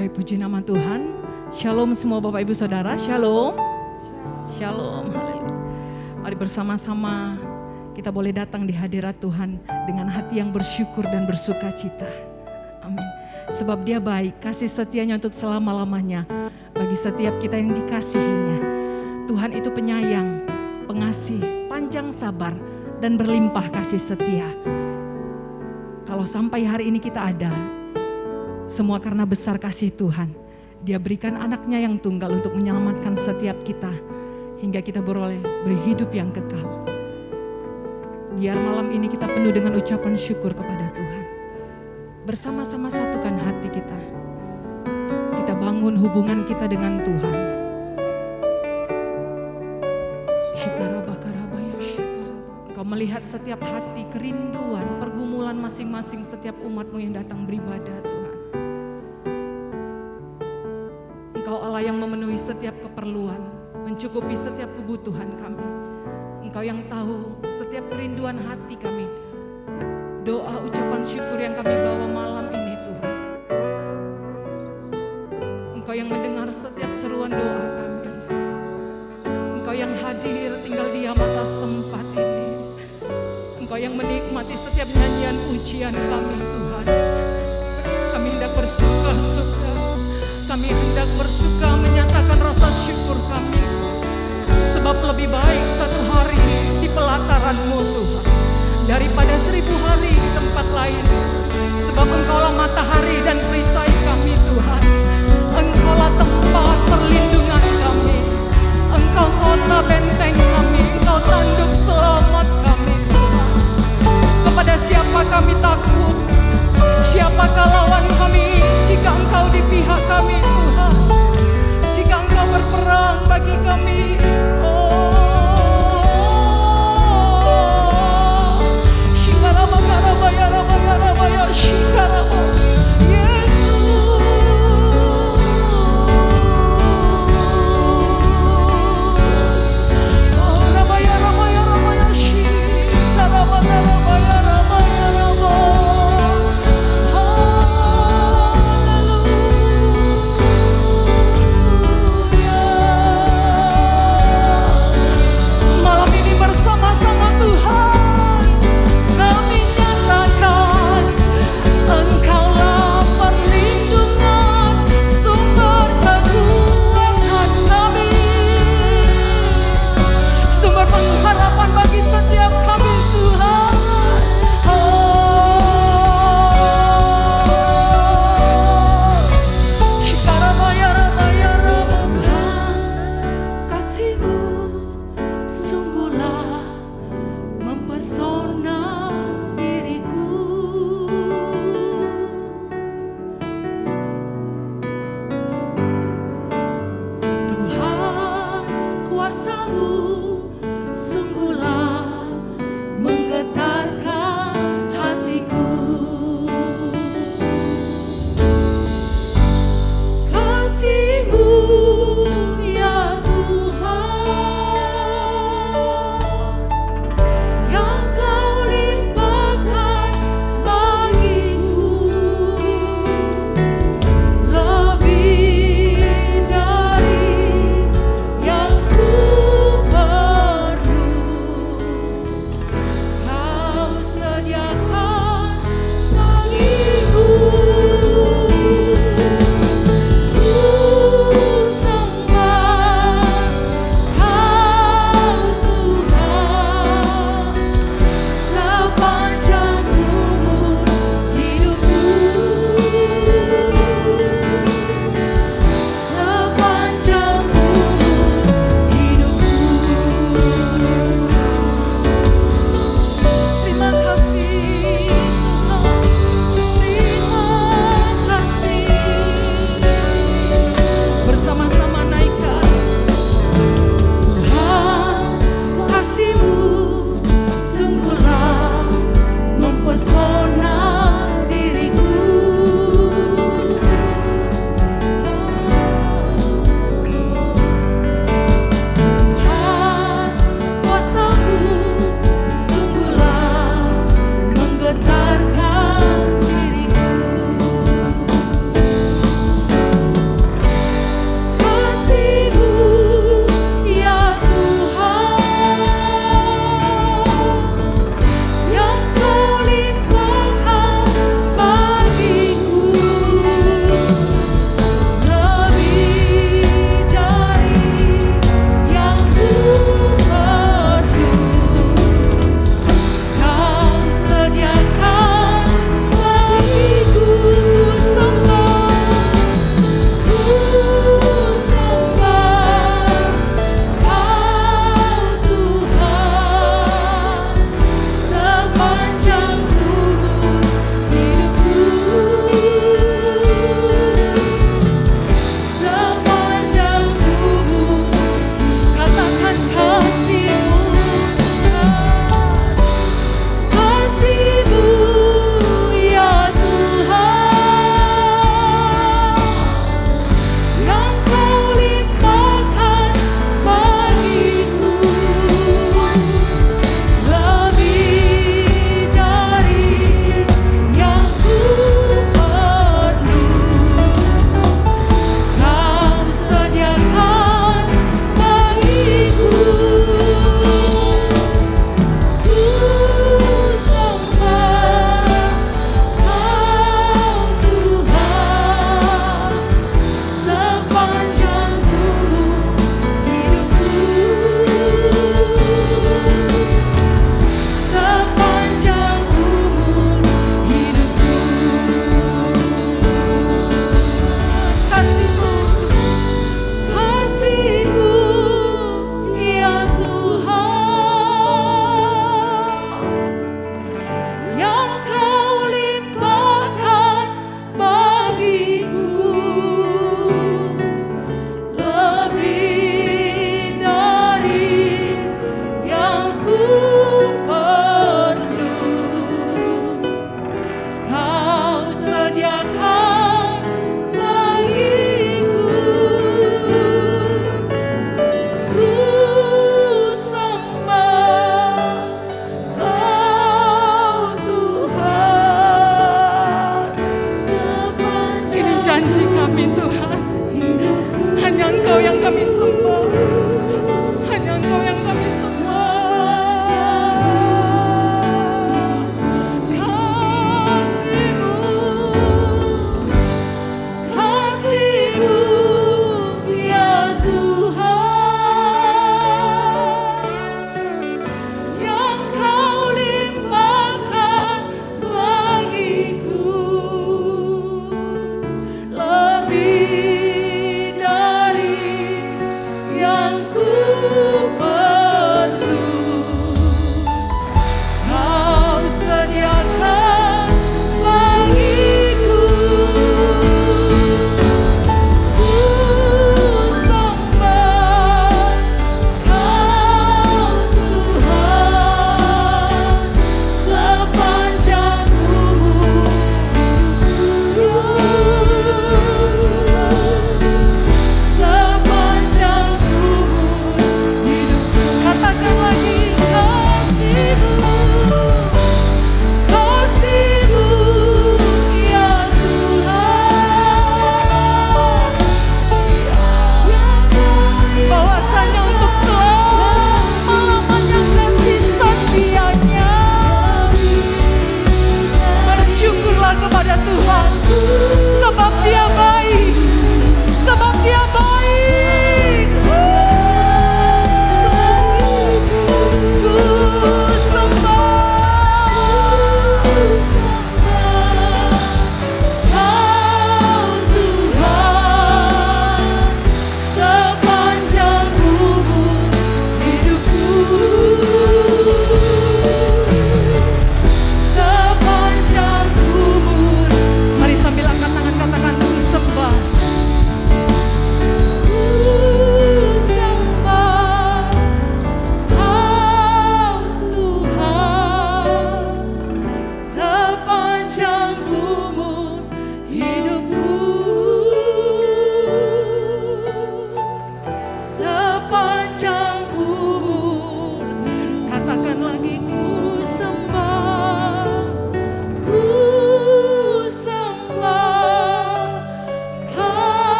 Baik, puji nama Tuhan. Shalom semua Bapak Ibu Saudara. Shalom. Shalom. Haleluya. Mari bersama-sama kita boleh datang di hadirat Tuhan dengan hati yang bersyukur dan bersuka cita. Amin. Sebab Dia baik, kasih setianya untuk selama-lamanya bagi setiap kita yang dikasihinya. Tuhan itu penyayang, pengasih, panjang sabar, dan berlimpah kasih setia. Kalau sampai hari ini kita ada, semua karena besar kasih Tuhan. Dia berikan anaknya yang tunggal untuk menyelamatkan setiap kita, hingga kita beroleh berhidup yang kekal. Biar malam ini kita penuh dengan ucapan syukur kepada Tuhan. Bersama-sama satukan hati kita. Kita bangun hubungan kita dengan Tuhan. Engkau melihat setiap hati, kerinduan, pergumulan masing-masing setiap umat-Mu yang datang beribadah, Tuhan. Engkau Allah yang memenuhi setiap keperluan, mencukupi setiap kebutuhan kami. Engkau yang tahu setiap kerinduan hati kami. Doa ucapan syukur yang kami bawa malam ini, Tuhan. Engkau yang mendengar setiap seruan doa kami. Engkau yang hadir tinggal diam atas tempat ini. Engkau yang menikmati setiap nyanyian pujian kami, Tuhan. Kami hendak bersuka-suka. Kami hendak bersuka menyatakan rasa syukur kami. Sebab lebih baik satu hari di pelataran-Mu, Tuhan, daripada 1000 hari di tempat lain. Sebab Engkaulah matahari dan perisai kami, Tuhan. Engkaulah tempat perlindungan kami. Engkau kota benteng kami. Engkau tanduk selamat kami, Tuhan. Kepada siapa kami takut? Siapakah lawan kami jika Engkau di pihak kami, Tuhan? Jika Engkau berperang bagi kami, terima kasih.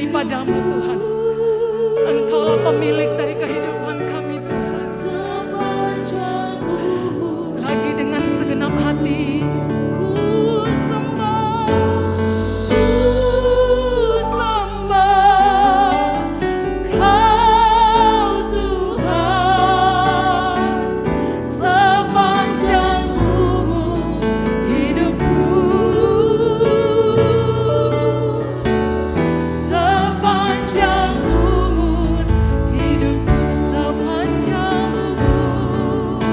daripadamu Tuhan. Engkaulah pemilik dari kehidupan kami Tuhan. Lagi dengan segenap hati ku sembah, Kau Tuhan sepanjang umur hidupku, sepanjang umur hidupku, sepanjang umur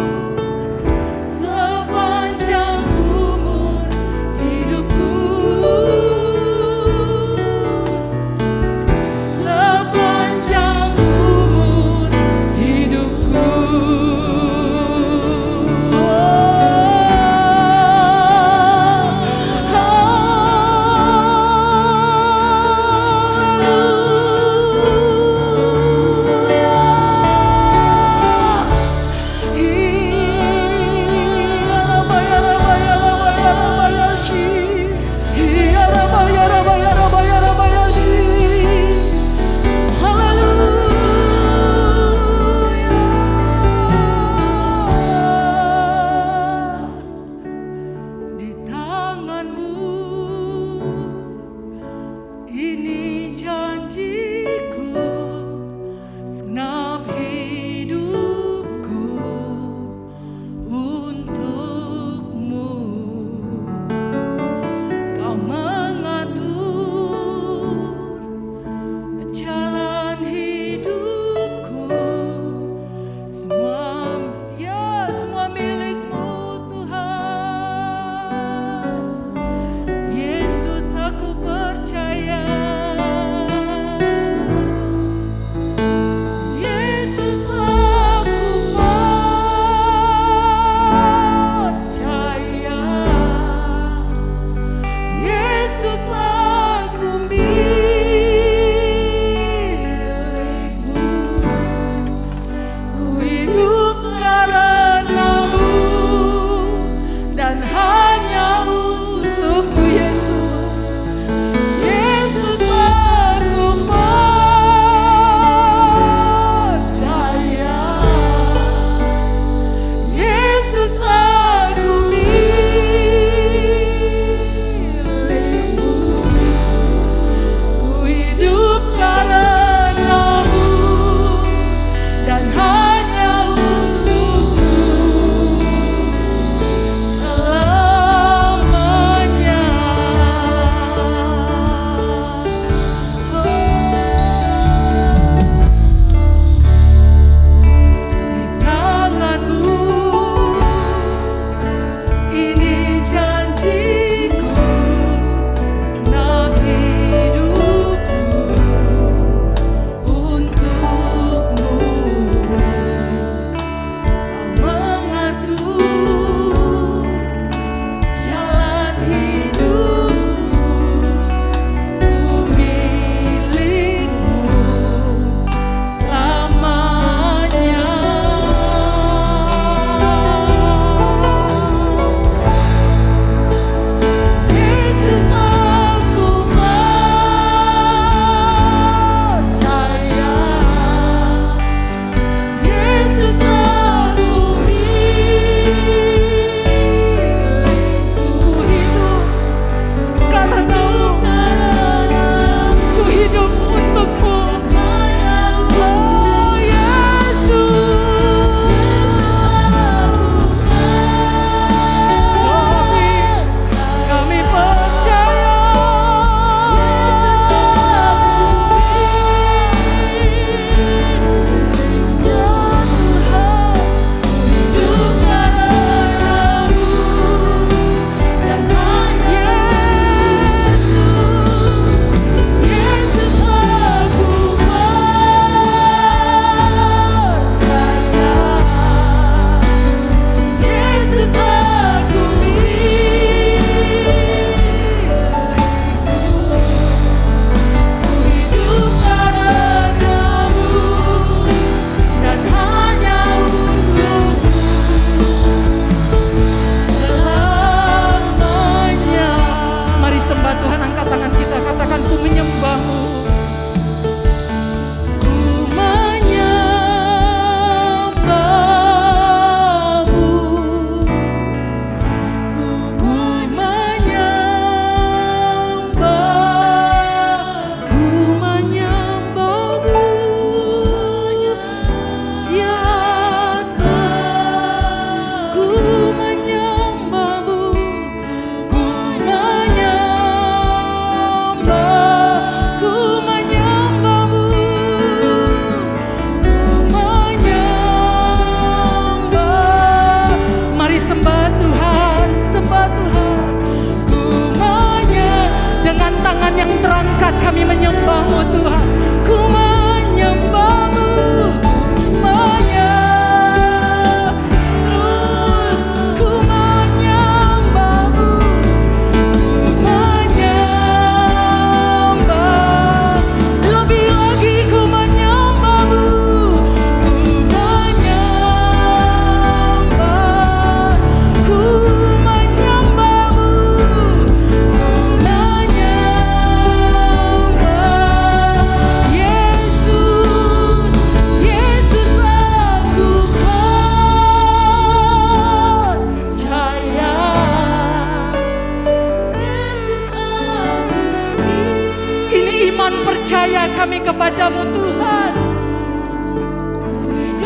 kami kepadamu Tuhan.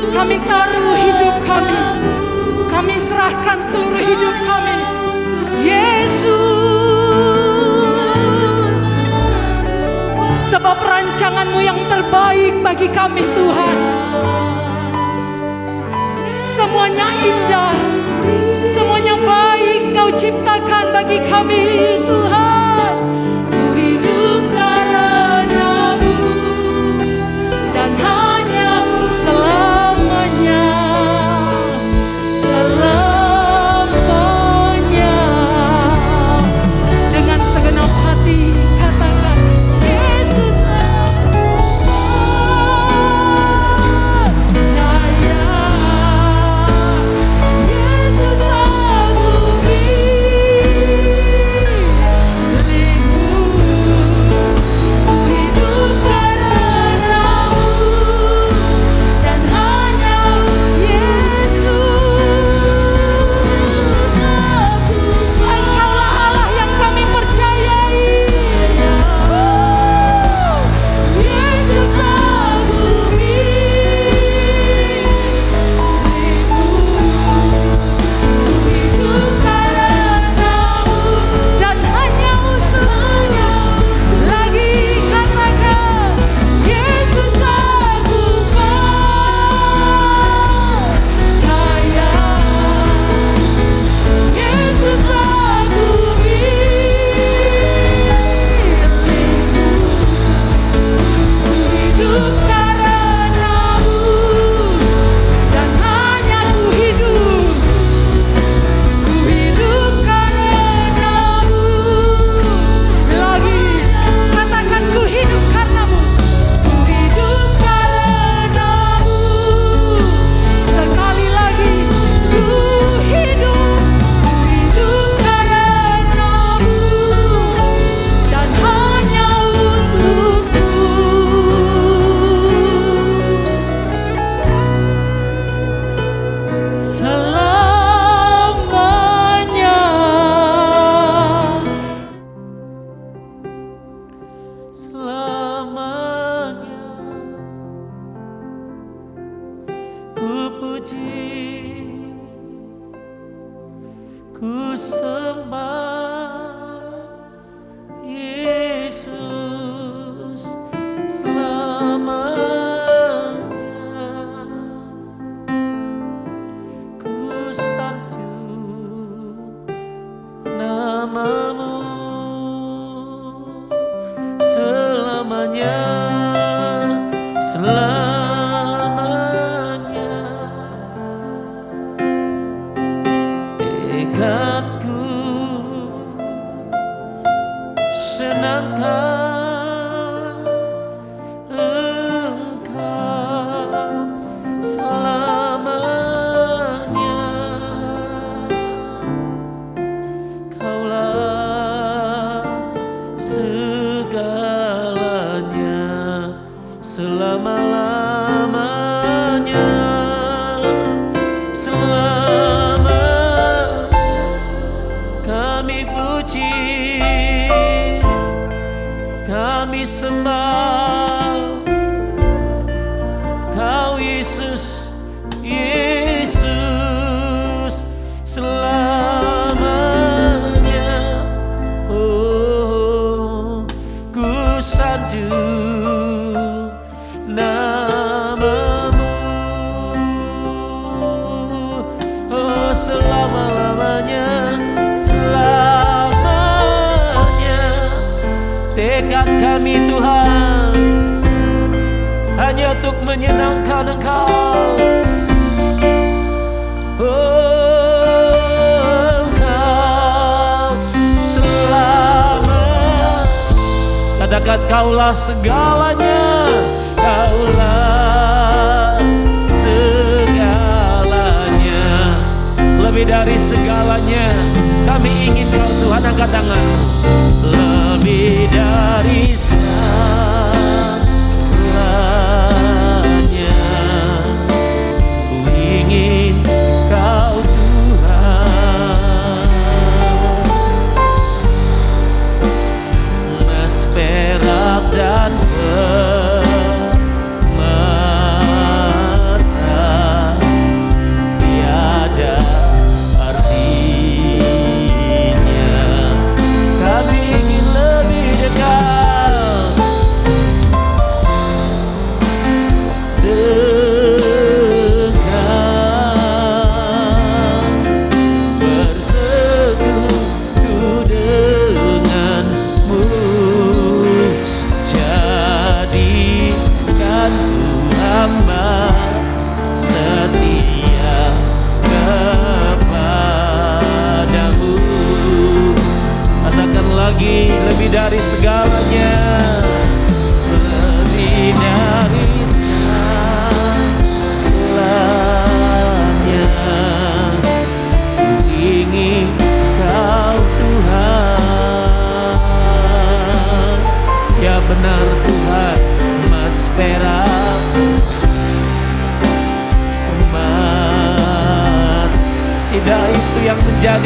Kami taruh hidup kami, kami serahkan seluruh hidup kami, Yesus. Sebab rancangan-Mu yang terbaik bagi kami Tuhan, semuanya indah, semuanya baik Kau ciptakan bagi kami Tuhan. Ku hidup karena-Mu dan hanya selamanya, selamanya. Dengan segenap hati katakan, Yesus aku percaya, Yesus aku milikmu. Ku hidup karena-Mu dan hanya Yesus aku. Engkaulah Allah yang kami percayai. Yesus aku milikmu. Ku hidup karena-Mu dan hanya untuk-Mu. Lagi katakan, Yesus aku percaya, Yesus aku milikmu. Ku hidup karena-Mu dan hanya ku hidup karena-Mu. Lagi katakan, ku hidup karena-Mu, ku hidup karena-Mu. Sekali lagi, ku hidup karena-Mu dan hanya untuk-Mu. Selamanya, selamanya ku puji, ku sembah Yesus selamanya. Ku sanjung nama-Mu selamanya, selamanya. Tekadku senangkan Engkau selamanya. Kaulah segalanya selama-lamanya, selama kami puji, kami sembah Kau Yesus, Yesus selamanya. Oh, ku sanjung nama-Mu, oh selama-lamanya, selamanya. Tekad kami Tuhan hanya untuk menyenangkan Engkau. Oh, Engkau selamat. Katakan, Kaulah segalanya, Kaulah segalanya. Lebih dari segalanya, kami ingin Kau Tuhan. Angkat tangan. Lebih dari segalanya, ku ingin Kau Tuhan. Emas, perak dan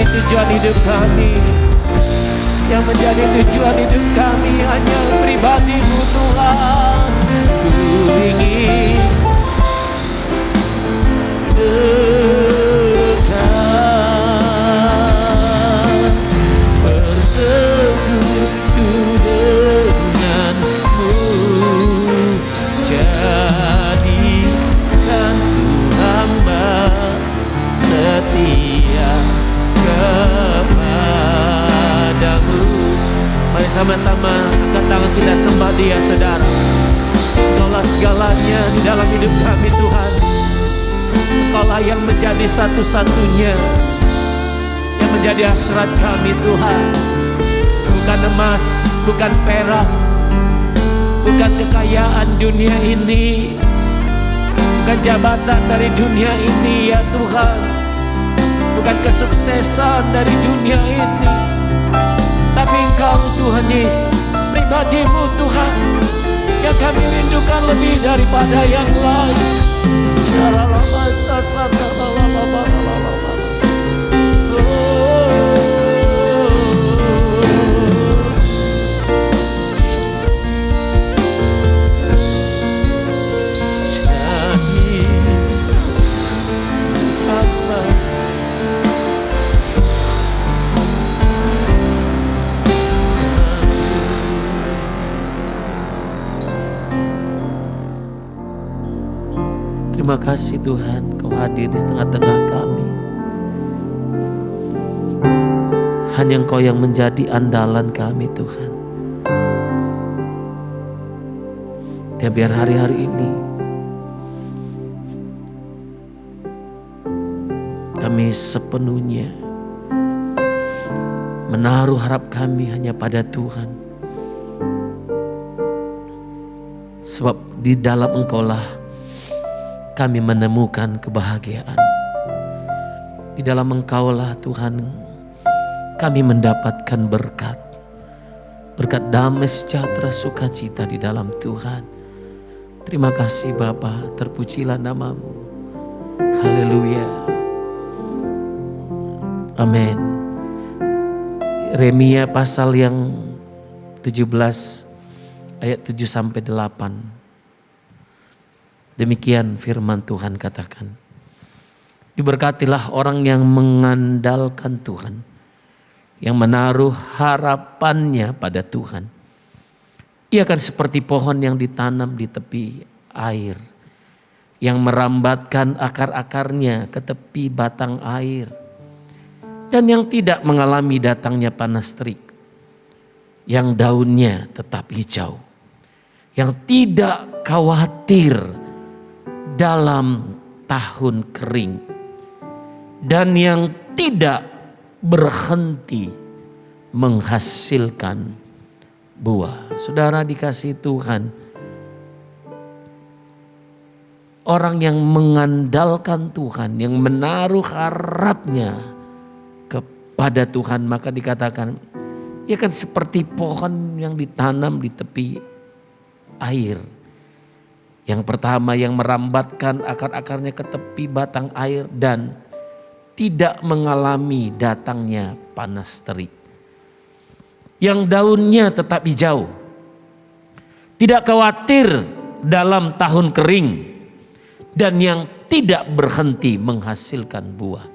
tujuan hidup kami. Yang menjadi tujuan hidup kami hanya pribadi-Mu Tuhan. Ku ingin dekat, bersekutu denganmu, jadikan ku hamba setia kepadamu. Mari sama-sama angkat tangan kita sembah Dia, saudara. Engkaulah segalanya di dalam hidup kami Tuhan. Engkaulah yang menjadi satu-satunya, yang menjadi hasrat kami Tuhan. Bukan emas, bukan perak, bukan kekayaan dunia ini, bukan jabatan dari dunia ini ya Tuhan, bukan kesuksesan dari dunia ini, tapi Engkau Tuhan Yesus, pribadi-Mu Tuhan, yang kami rindukan lebih daripada yang lain. Terima kasih Tuhan, Kau hadir di tengah-tengah kami. Hanya Engkau yang menjadi andalan kami Tuhan. Ya biar hari-hari ini kami sepenuhnya menaruh harap kami hanya pada Tuhan. Sebab di dalam Engkaulah kami menemukan kebahagiaan. Di dalam Engkaulah Tuhan kami mendapatkan berkat. Berkat damai sejahtera sukacita di dalam Tuhan. Terima kasih Bapa, terpujilah nama-Mu. Haleluya. Amin. Yeremia pasal yang 17 ayat 7 sampai 8. Demikian firman Tuhan katakan. Diberkatilah orang yang mengandalkan Tuhan, yang menaruh harapannya pada Tuhan. Ia akan seperti pohon yang ditanam di tepi air, yang merambatkan akar-akarnya ke tepi batang air, dan yang tidak mengalami datangnya panas terik, yang daunnya tetap hijau, yang tidak khawatir dalam tahun kering, dan yang tidak berhenti menghasilkan buah. Saudara dikasihi Tuhan, orang yang mengandalkan Tuhan, yang menaruh harapnya kepada Tuhan, maka dikatakan ia kan seperti pohon yang ditanam di tepi air. Yang pertama, yang merambatkan akar-akarnya ke tepi batang air dan tidak mengalami datangnya panas terik. Yang daunnya tetap hijau, tidak khawatir dalam tahun kering, dan yang tidak berhenti menghasilkan buah.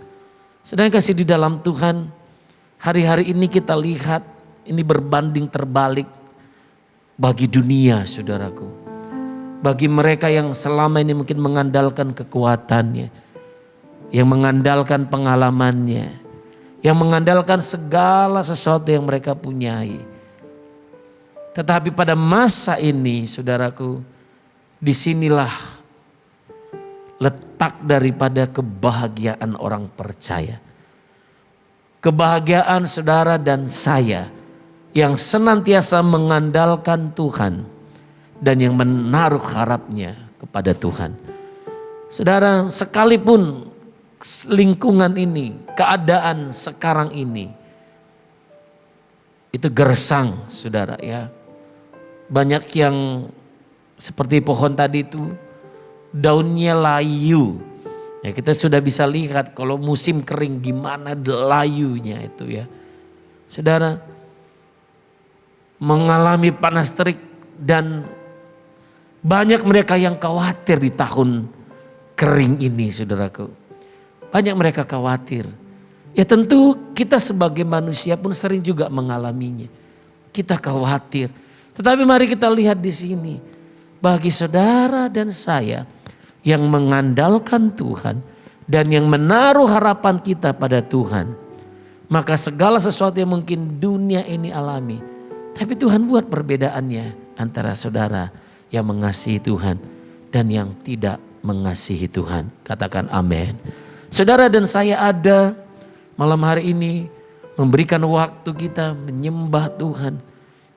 Sedang kasih di dalam Tuhan, hari-hari ini kita lihat ini berbanding terbalik bagi dunia, saudaraku. Bagi mereka yang selama ini mungkin mengandalkan kekuatannya, yang mengandalkan pengalamannya, yang mengandalkan segala sesuatu yang mereka punyai. Tetapi pada masa ini, saudaraku, disinilah letak daripada kebahagiaan orang percaya. Kebahagiaan saudara dan saya yang senantiasa mengandalkan Tuhan dan yang menaruh harapnya kepada Tuhan. Saudara, sekalipun lingkungan ini, keadaan sekarang ini itu gersang, saudara ya. Banyak yang seperti pohon tadi itu daunnya layu, Ya, kita sudah bisa lihat kalau musim kering gimana layunya itu ya. Saudara, mengalami panas terik dan banyak mereka yang khawatir di tahun kering ini, saudaraku. Banyak mereka khawatir. Ya tentu kita sebagai manusia pun sering juga mengalaminya. Kita khawatir. Tetapi mari kita lihat di sini. Bagi saudara dan saya yang mengandalkan Tuhan dan yang menaruh harapan kita pada Tuhan, maka segala sesuatu yang mungkin dunia ini alami, tapi Tuhan buat perbedaannya antara saudara yang mengasihi Tuhan dan yang tidak mengasihi Tuhan. Katakan amin. Saudara dan saya ada malam hari ini memberikan waktu kita menyembah Tuhan,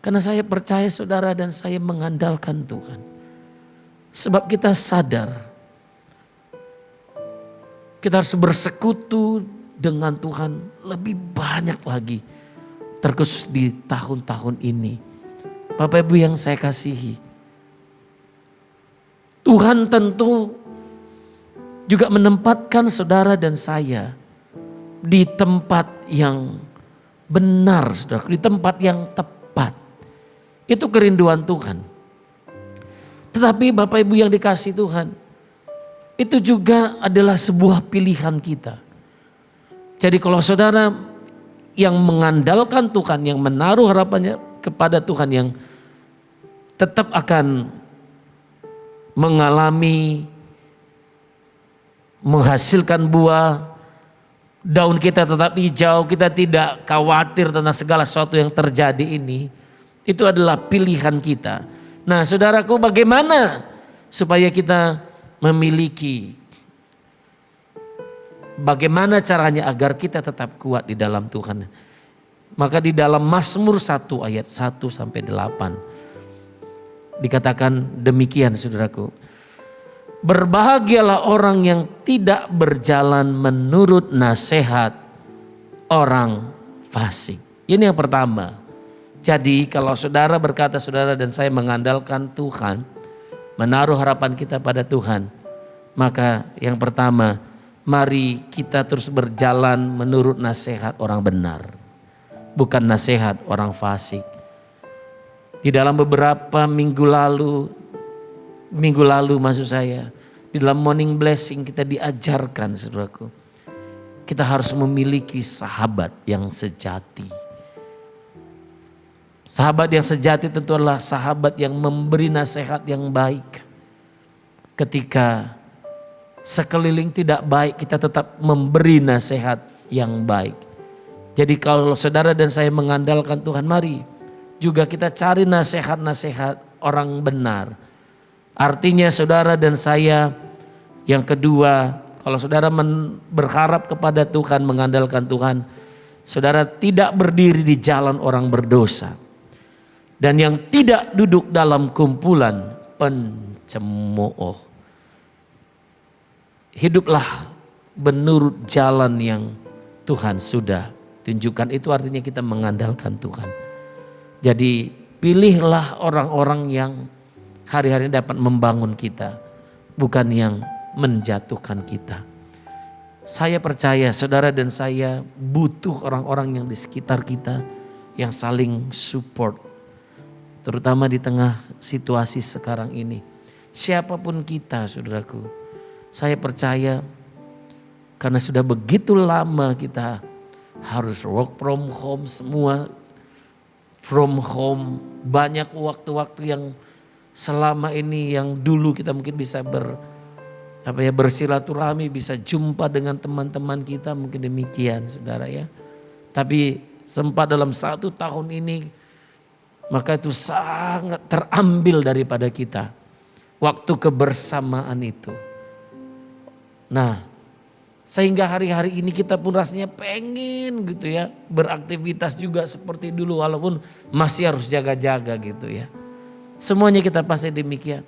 karena saya percaya saudara dan saya mengandalkan Tuhan. Sebab kita sadar kita harus bersekutu dengan Tuhan lebih banyak lagi, terkhusus di tahun-tahun ini. Bapak Ibu yang saya kasihi, Tuhan tentu juga menempatkan saudara dan saya di tempat yang benar, saudara, di tempat yang tepat. Itu kerinduan Tuhan. Tetapi Bapak Ibu yang dikasihi Tuhan, itu juga adalah sebuah pilihan kita. Jadi kalau saudara yang mengandalkan Tuhan, yang menaruh harapannya kepada Tuhan, yang tetap akan mengalami, menghasilkan buah, daun kita tetap hijau, kita tidak khawatir tentang segala sesuatu yang terjadi ini, itu adalah pilihan kita. Nah saudaraku, bagaimana supaya kita memiliki, bagaimana caranya agar kita tetap kuat di dalam Tuhan? Maka di dalam Mazmur 1 ayat 1 sampai 8 dikatakan demikian, saudaraku. Berbahagialah orang yang tidak berjalan menurut nasihat orang fasik. Ini yang pertama. Jadi kalau saudara berkata saudara dan saya mengandalkan Tuhan, menaruh harapan kita pada Tuhan, maka yang pertama, mari kita terus berjalan menurut nasihat orang benar, bukan nasihat orang fasik. Di dalam beberapa minggu lalu maksud saya, di dalam morning blessing kita diajarkan, saudaraku, kita harus memiliki sahabat yang sejati. Sahabat yang sejati tentu adalah sahabat yang memberi nasihat yang baik. Ketika sekeliling tidak baik, kita tetap memberi nasihat yang baik. Jadi kalau saudara dan saya mengandalkan Tuhan, mari juga kita cari nasihat-nasihat orang benar. Artinya saudara dan saya, yang kedua, kalau saudara berharap kepada Tuhan, mengandalkan Tuhan, saudara tidak berdiri di jalan orang berdosa. Dan yang tidak duduk dalam kumpulan pencemooh. Hiduplah menurut jalan yang Tuhan sudah tunjukkan. Itu artinya kita mengandalkan Tuhan. Jadi pilihlah orang-orang yang hari-hari dapat membangun kita, bukan yang menjatuhkan kita. Saya percaya saudara dan saya butuh orang-orang yang di sekitar kita yang saling support. Terutama di tengah situasi sekarang ini. Siapapun kita, saudaraku, saya percaya karena sudah begitu lama kita harus work from home, semua from home. Banyak waktu-waktu yang selama ini yang dulu kita mungkin bisa bersilaturahmi, bisa jumpa dengan teman-teman kita, mungkin demikian saudara ya. Tapi sempat dalam 1 tahun ini, maka itu sangat terambil daripada kita. Waktu kebersamaan itu. Nah, sehingga hari-hari ini kita pun rasanya pengen gitu ya. Beraktivitas juga seperti dulu walaupun masih harus jaga-jaga gitu ya. Semuanya kita pasti demikian.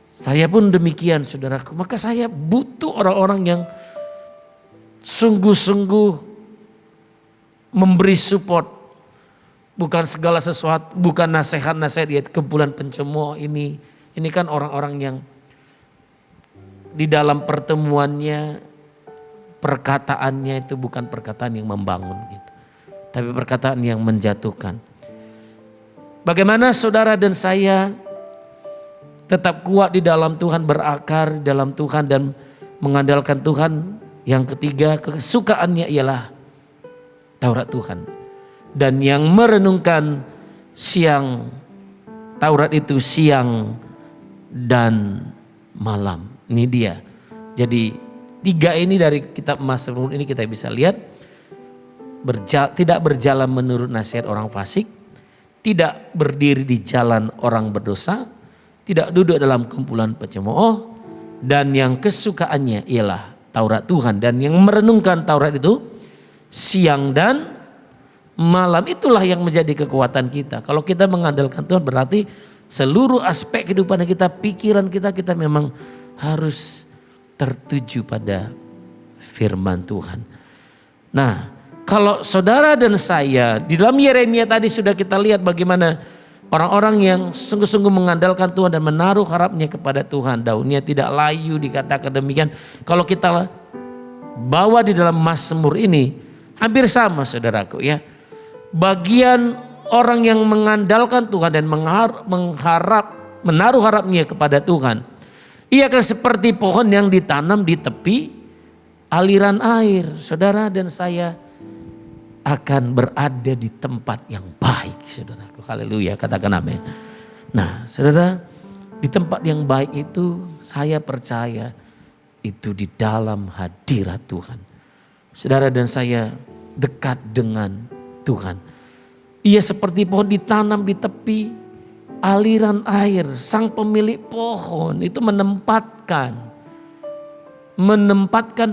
Saya pun demikian saudaraku. Maka saya butuh orang-orang yang sungguh-sungguh memberi support. Bukan segala sesuatu, bukan nasihat-nasihat ya, kumpulan pencemooh ini. Ini kan orang-orang yang di dalam pertemuannya, perkataannya itu bukan perkataan yang membangun gitu, tapi perkataan yang menjatuhkan. Bagaimana saudara dan saya tetap kuat di dalam Tuhan, berakar di dalam Tuhan dan mengandalkan Tuhan. Yang ketiga, kesukaannya ialah Taurat Tuhan. Dan yang merenungkan siang Taurat itu siang dan malam. Ini dia. Jadi 3 ini dari kitab Mazmur ini kita bisa lihat. Tidak berjalan menurut nasihat orang fasik, tidak berdiri di jalan orang berdosa, tidak duduk dalam kumpulan pencemooh, dan yang kesukaannya ialah Taurat Tuhan. Dan yang merenungkan Taurat itu siang dan malam. Itulah yang menjadi kekuatan kita. Kalau kita mengandalkan Tuhan, berarti seluruh aspek kehidupan kita, pikiran kita memang harus tertuju pada firman Tuhan. Nah, kalau saudara dan saya di dalam Yeremia tadi sudah kita lihat bagaimana orang-orang yang sungguh-sungguh mengandalkan Tuhan dan menaruh harapnya kepada Tuhan. Daunnya tidak layu, dikatakan demikian. Kalau kita bawa di dalam Mazmur ini hampir sama saudaraku ya. Bagian orang yang mengandalkan Tuhan dan menaruh harapnya kepada Tuhan, ia akan seperti pohon yang ditanam di tepi aliran air. Saudara dan saya akan berada di tempat yang baik, saudaraku. Haleluya, katakan amin. Nah, saudara, di tempat yang baik itu saya percaya itu di dalam hadirat Tuhan. Saudara dan saya dekat dengan Tuhan. Ia seperti pohon ditanam di tepi aliran air. Sang pemilik pohon itu menempatkan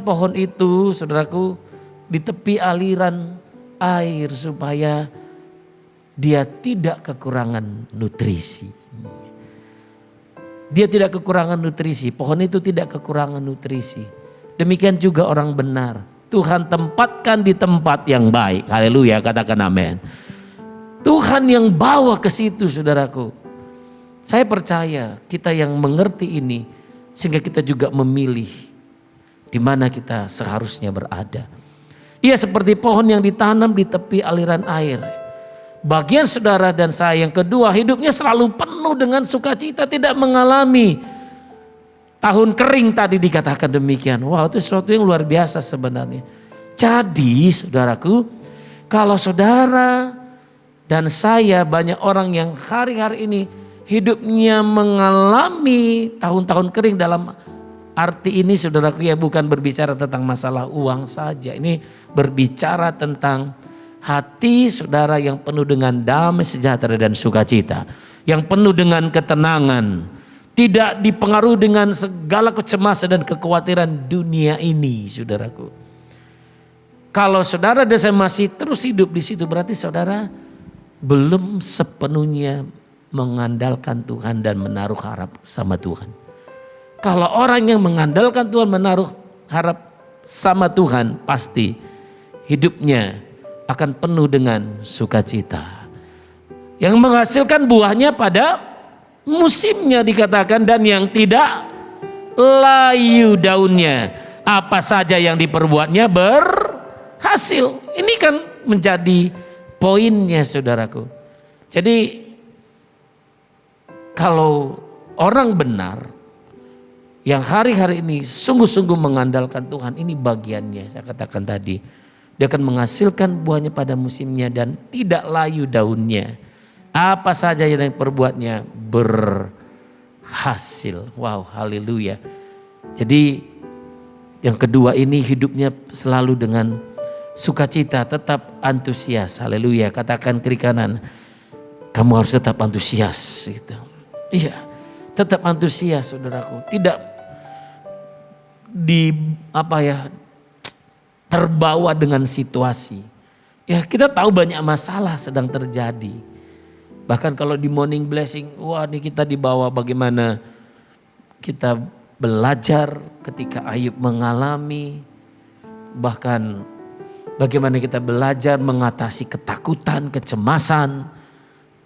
pohon itu, saudaraku, di tepi aliran air supaya dia tidak kekurangan nutrisi. Dia tidak kekurangan nutrisi, pohon itu tidak kekurangan nutrisi. Demikian juga orang benar. Tuhan tempatkan di tempat yang baik. Haleluya, katakan amin. Tuhan yang bawa ke situ, saudaraku. Saya percaya kita yang mengerti ini sehingga kita juga memilih di mana kita seharusnya berada. Ia seperti pohon yang ditanam di tepi aliran air. Bagian saudara dan saya yang kedua, hidupnya selalu penuh dengan sukacita, tidak mengalami tahun kering tadi dikatakan demikian. Wah, itu sesuatu yang luar biasa sebenarnya. Jadi saudaraku, kalau saudara dan saya, banyak orang yang hari-hari ini hidupnya mengalami tahun-tahun kering, dalam arti ini saudaraku ya bukan berbicara tentang masalah uang saja. Ini berbicara tentang hati saudara yang penuh dengan damai sejahtera dan sukacita. Yang penuh dengan ketenangan. Tidak dipengaruhi dengan segala kecemasan dan kekhawatiran dunia ini, saudaraku. Kalau saudara dan saya masih terus hidup di situ, berarti saudara belum sepenuhnya mengandalkan Tuhan dan menaruh harap sama Tuhan. Kalau orang yang mengandalkan Tuhan, menaruh harap sama Tuhan, pasti hidupnya akan penuh dengan sukacita. Yang menghasilkan buahnya pada musimnya dikatakan, dan yang tidak layu daunnya. Apa saja yang diperbuatnya berhasil. Ini kan menjadi poinnya saudaraku. Jadi kalau orang benar yang hari-hari ini sungguh-sungguh mengandalkan Tuhan, ini bagiannya saya katakan tadi. Dia akan menghasilkan buahnya pada musimnya dan tidak layu daunnya. Apa saja yang diperbuatnya berhasil. Wow, haleluya. Jadi yang kedua ini hidupnya selalu dengan sukacita, tetap antusias. Haleluya. Katakan kiri kanan, kamu harus tetap antusias gitu. Iya, tetap antusias saudaraku. Tidak terbawa dengan situasi. Ya, kita tahu banyak masalah sedang terjadi. Bahkan kalau di morning blessing, wah ini kita dibawa bagaimana kita belajar ketika Ayub mengalami, bahkan bagaimana kita belajar mengatasi ketakutan, kecemasan.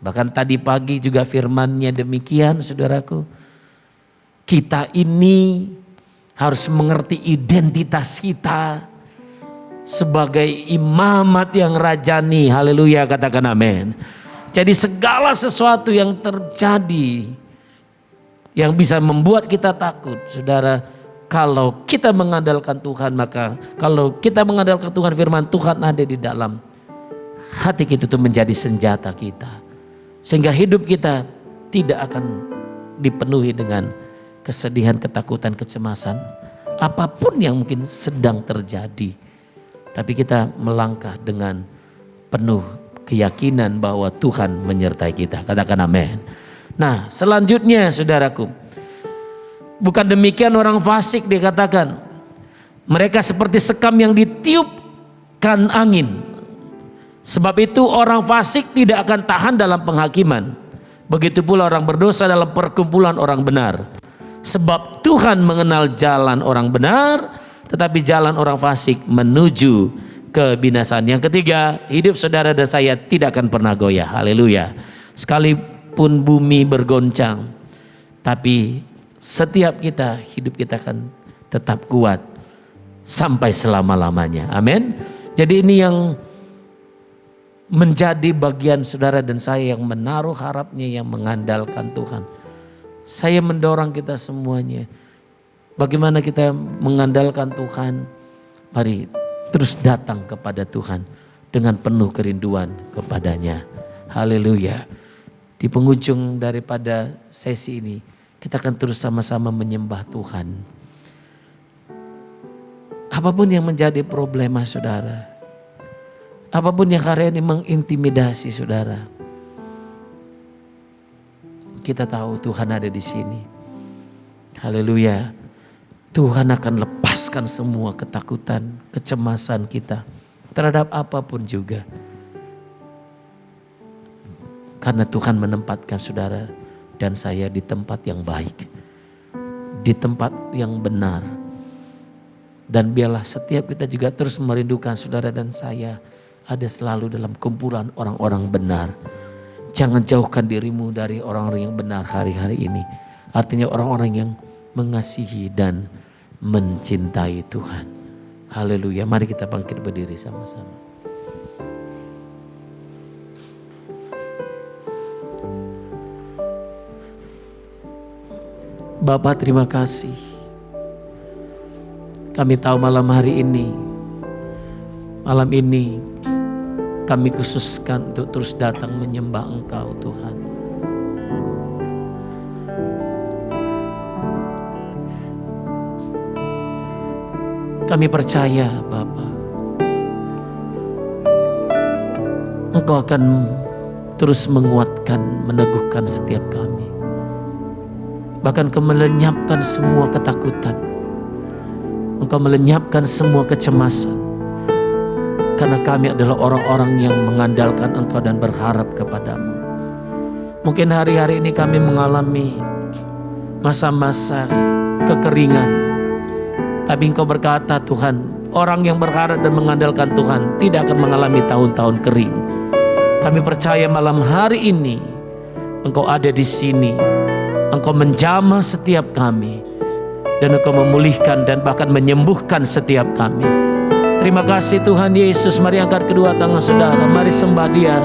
Bahkan tadi pagi juga firman-Nya demikian saudaraku. Kita ini harus mengerti identitas kita sebagai imamat yang rajani. Haleluya, katakan amin. Jadi segala sesuatu yang terjadi yang bisa membuat kita takut, saudara, kalau kita mengandalkan Tuhan, maka kalau kita mengandalkan Tuhan, firman Tuhan ada di dalam hati kita, itu menjadi senjata kita. Sehingga hidup kita tidak akan dipenuhi dengan kesedihan, ketakutan, kecemasan. Apapun yang mungkin sedang terjadi. Tapi kita melangkah dengan penuh keyakinan bahwa Tuhan menyertai kita. Katakan amin. Nah, selanjutnya saudaraku, bukan demikian orang fasik dikatakan. Mereka seperti sekam yang ditiupkan angin. Sebab itu orang fasik tidak akan tahan dalam penghakiman. Begitu pula orang berdosa dalam perkumpulan orang benar. Sebab Tuhan mengenal jalan orang benar, tetapi jalan orang fasik menuju kebinasaan. Yang ketiga, hidup saudara dan saya tidak akan pernah goyah. Haleluya. Sekalipun bumi bergoncang, tapi setiap kita, hidup kita akan tetap kuat sampai selama-lamanya. Amin. Jadi ini yang menjadi bagian saudara dan saya yang menaruh harapnya, yang mengandalkan Tuhan. Saya mendorong kita semuanya. Bagaimana kita mengandalkan Tuhan? Mari terus datang kepada Tuhan dengan penuh kerinduan kepadanya. Haleluya. Di penghujung daripada sesi ini, kita akan terus sama-sama menyembah Tuhan. Apapun yang menjadi problema saudara, apapun yang hari ini mengintimidasi saudara, kita tahu Tuhan ada di sini. Haleluya. Tuhan akan lepaskan semua ketakutan, kecemasan kita terhadap apapun juga. Karena Tuhan menempatkan saudara dan saya di tempat yang baik, di tempat yang benar. Dan biarlah setiap kita juga terus merindukan saudara dan saya ada selalu dalam kumpulan orang-orang benar. Jangan jauhkan dirimu dari orang-orang yang benar hari-hari ini. Artinya orang-orang yang mengasihi dan mencintai Tuhan. Haleluya. Mari kita bangkit berdiri sama-sama. Bapa, terima kasih. Kami tahu malam hari ini, malam ini kami khususkan untuk terus datang menyembah Engkau Tuhan. Kami percaya Bapa, Engkau akan terus menguatkan, meneguhkan setiap kami. Bahkan Engkau melenyapkan semua ketakutan. Engkau melenyapkan semua kecemasan. Karena kami adalah orang-orang yang mengandalkan Engkau dan berharap kepadamu. Mungkin hari-hari ini kami mengalami masa-masa kekeringan. Tapi Engkau berkata Tuhan, orang yang berharap dan mengandalkan Tuhan tidak akan mengalami tahun-tahun kering. Kami percaya malam hari ini Engkau ada di sini. Engkau menjamah setiap kami. Dan Engkau memulihkan dan bahkan menyembuhkan setiap kami. Terima kasih Tuhan Yesus. Mari angkat kedua tangan saudara. Mari sembah Dia.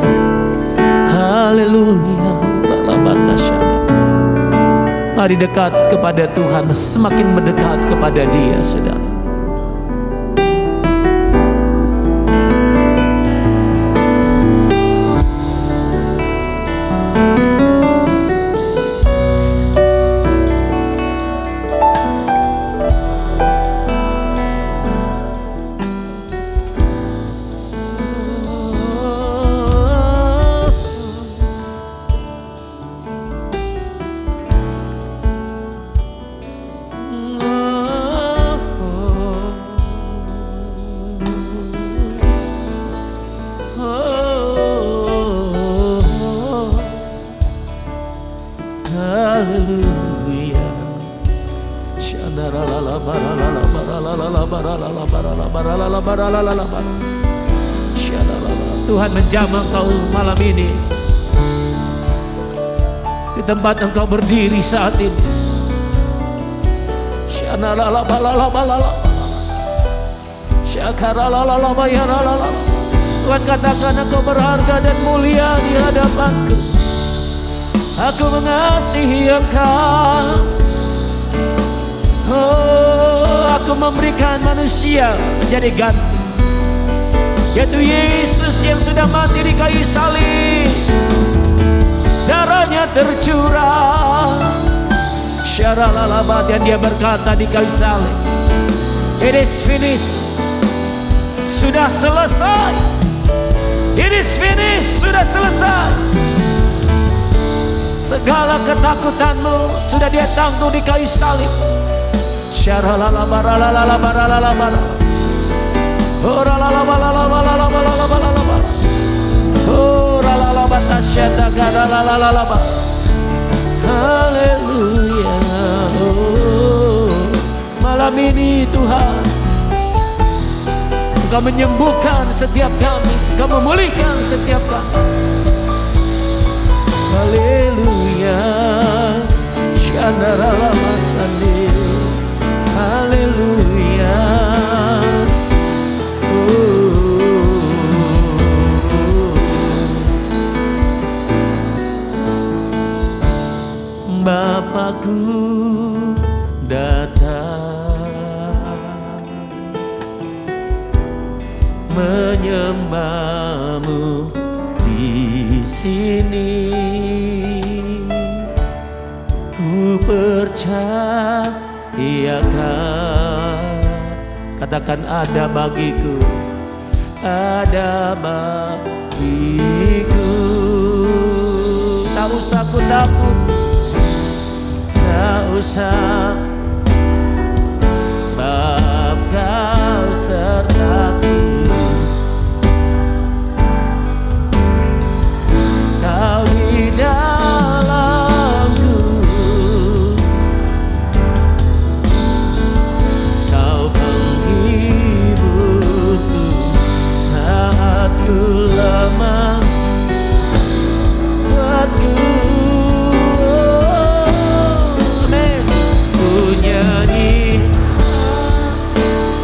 Haleluya. Mari dekat kepada Tuhan. Semakin mendekat kepada Dia saudara. Tuhan menjamah kau malam ini di tempat engkau berdiri saat ini. Tuhan katakan Engkau berharga dan mulia di hadapanku. Aku mengasihi Engkau. Oh, aku memberikan manusia menjadi ganti, yaitu Yesus yang sudah mati di kayu salib. Darahnya tercurah, syaralalaba, dan dia berkata di kayu salib, "It is finished." Sudah selesai. It is finished. Sudah selesai. Segala ketakutanmu sudah dia tanggung di kayu salib. Syaralalabaralalabaralalabara. Oralalalabaralalabaralalabara. Oralalabatashadagaralalalaba. Haleluya. Malam ini Tuhan, Engkau menyembuhkan setiap kami, Engkau memulihkan setiap kami. Haleluya. Syandaralamasani. Haleluya. Bapakku datang menyembahmu di sini. Ku percayakan, katakan ada bagiku, ada bagiku. Tak usah ku takut, tak usah, sebab Kau sertaku. Kau di dalamku, Kau penghiburku saat ku lemah. Buatku, amin, ku nyanyi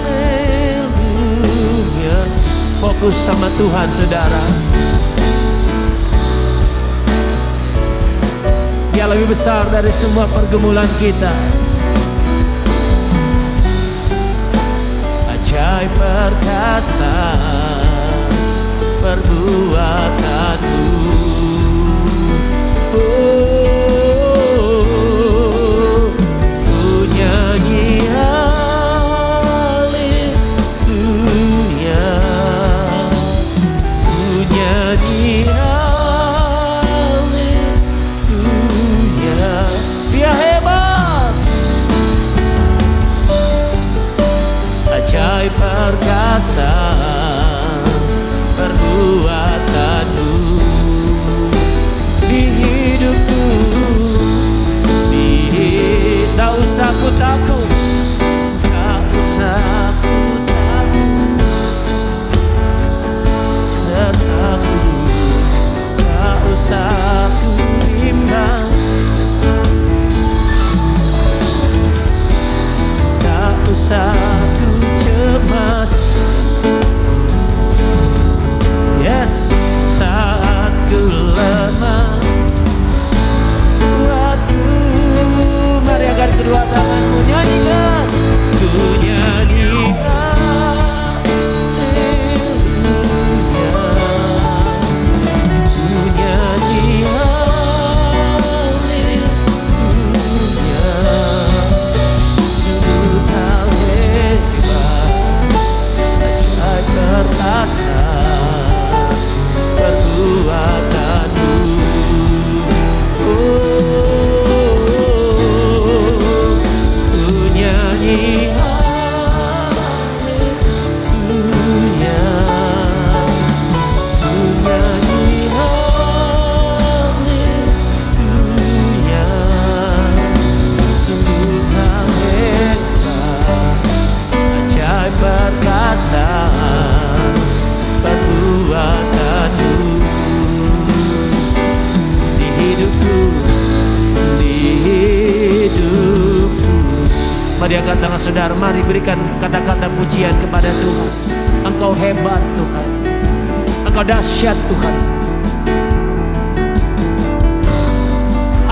haleluya. Fokus sama Tuhan, saudara. Dia lebih besar dari semua pergumulan kita. Ajaib perkasa perbuatanmu. Oh, ku nyanyi haleluya. Ku nyanyi haleluya. Dia hebat. Ajaib perkasa perbuatanmu di hidupku. Tak usah ku takut, tak usah ku takut, sertaku. Tak usah ku bimbang, tak usah ku cemas. Yes, saat ku lemah, buatku. Mari angkat kedua tanganmu, nyanyikan. Ku nyanyi Coba diangkat tangan saudara, mari berikan kata-kata pujian kepada Tuhan. Engkau hebat Tuhan, Engkau dahsyat Tuhan.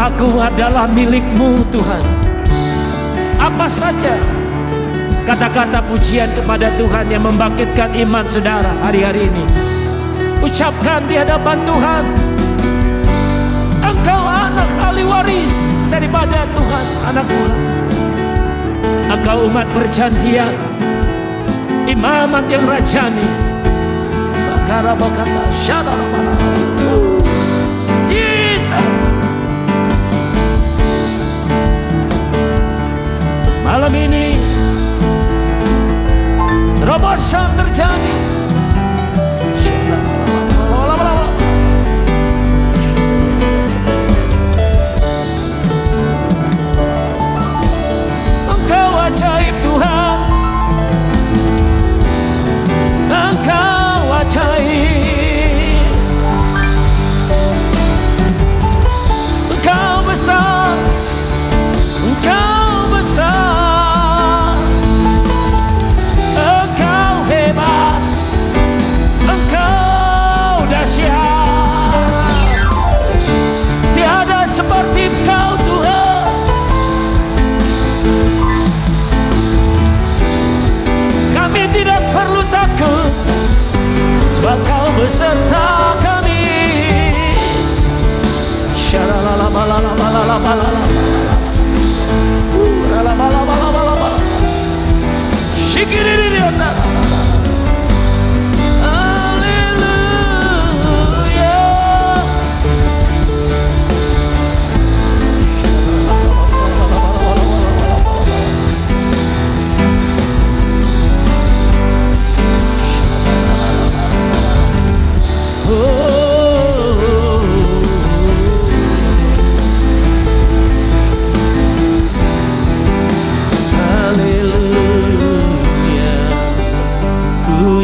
Aku adalah milik-Mu Tuhan. Apa saja kata-kata pujian kepada Tuhan yang membangkitkan iman saudara hari-hari ini. Ucapkan di hadapan Tuhan, Engkau anak ahli waris daripada Tuhan, anak Tuhan. Engkau umat perjanjian, imamat yang rajani. Bakara bakata syadara. Jesus. Malam ini terobosan terjadi. Engkau ajaib Tuhan, Engkau ajaib, Engkau besar, Engkau besar, Engkau hebat, Engkau dahsyat. Tiada seperti Engkau Tuhan. Kami tidak perlu takut, sebab Kau beserta kami.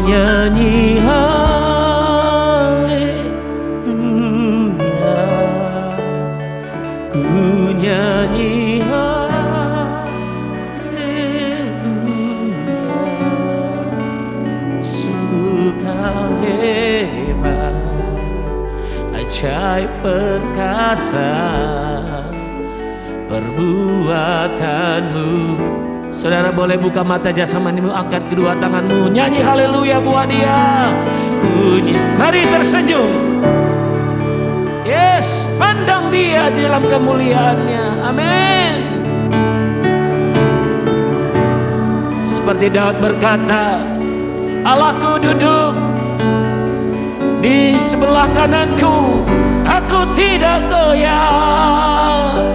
Nyanyi haleluya, ku nyanyi haleluya. Sungguh Kau hebat, ajaib perkasa perbuatanmu. Saudara boleh buka mata jasmanimu, angkat kedua tanganmu, nyanyi haleluya buat Dia. Mari tersenyum. Yes, pandang Dia di dalam kemuliaannya. Amin. Seperti Daud berkata, Allahku duduk di sebelah kananku, aku tidak goyah.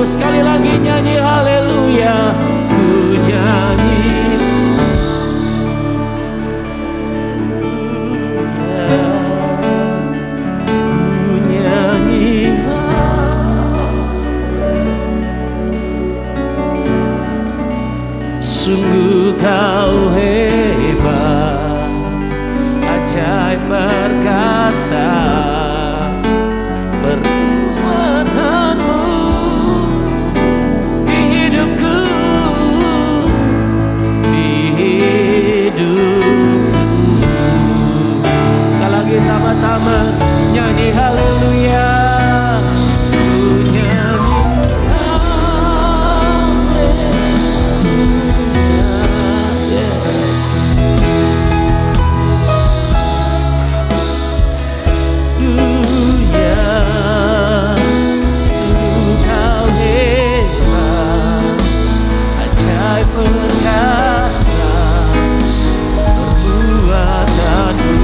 Sekali lagi nyanyi haleluya, ku nyanyi haleluya, ku nyanyi haleluya. Sungguh Kau hebat, ajaib perkasa perbuatanmu di hidupku, di hidupku. Sekali lagi sama-sama nyanyi haleluya, ku nyanyi haleluya. Yes. Perkasa perbuatanmu.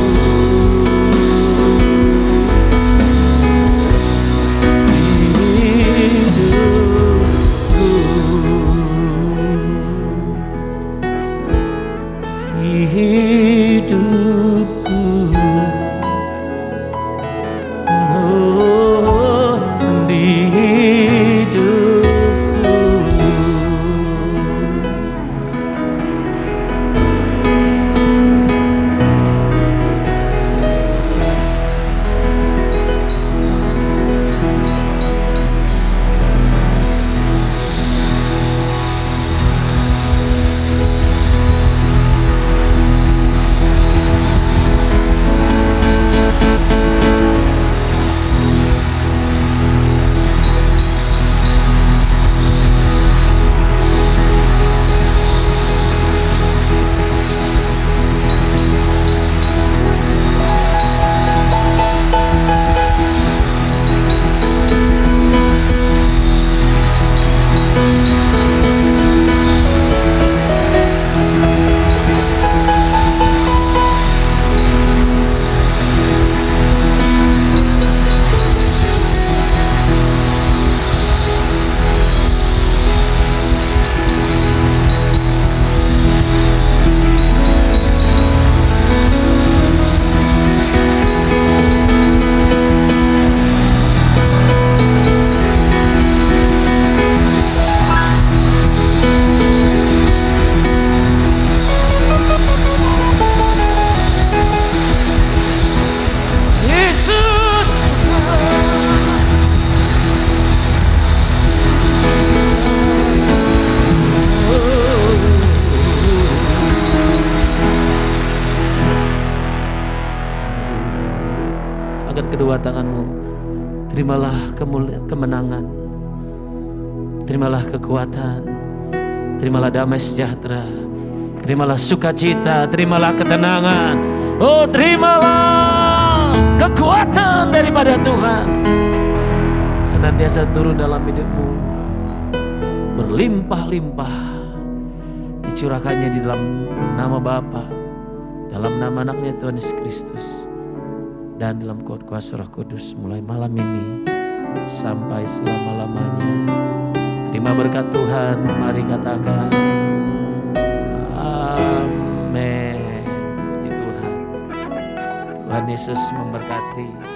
agar kedua tangan-Mu. Terimalah kemenangan, terimalah kekuatan, terimalah damai sejahtera, terimalah sukacita, terimalah ketenangan. Oh, terimalah kekuatan daripada Tuhan. Senantiasa turun dalam hidup-Mu, berlimpah-limpah, dicurahkannya di dalam nama Bapa, dalam nama anaknya Tuhan Yesus Kristus, dan dalam kuat kuasa Roh Kudus mulai malam ini sampai selama-lamanya. Terima berkat Tuhan, mari katakan amin. Puji Tuhan. Tuhan Yesus memberkati.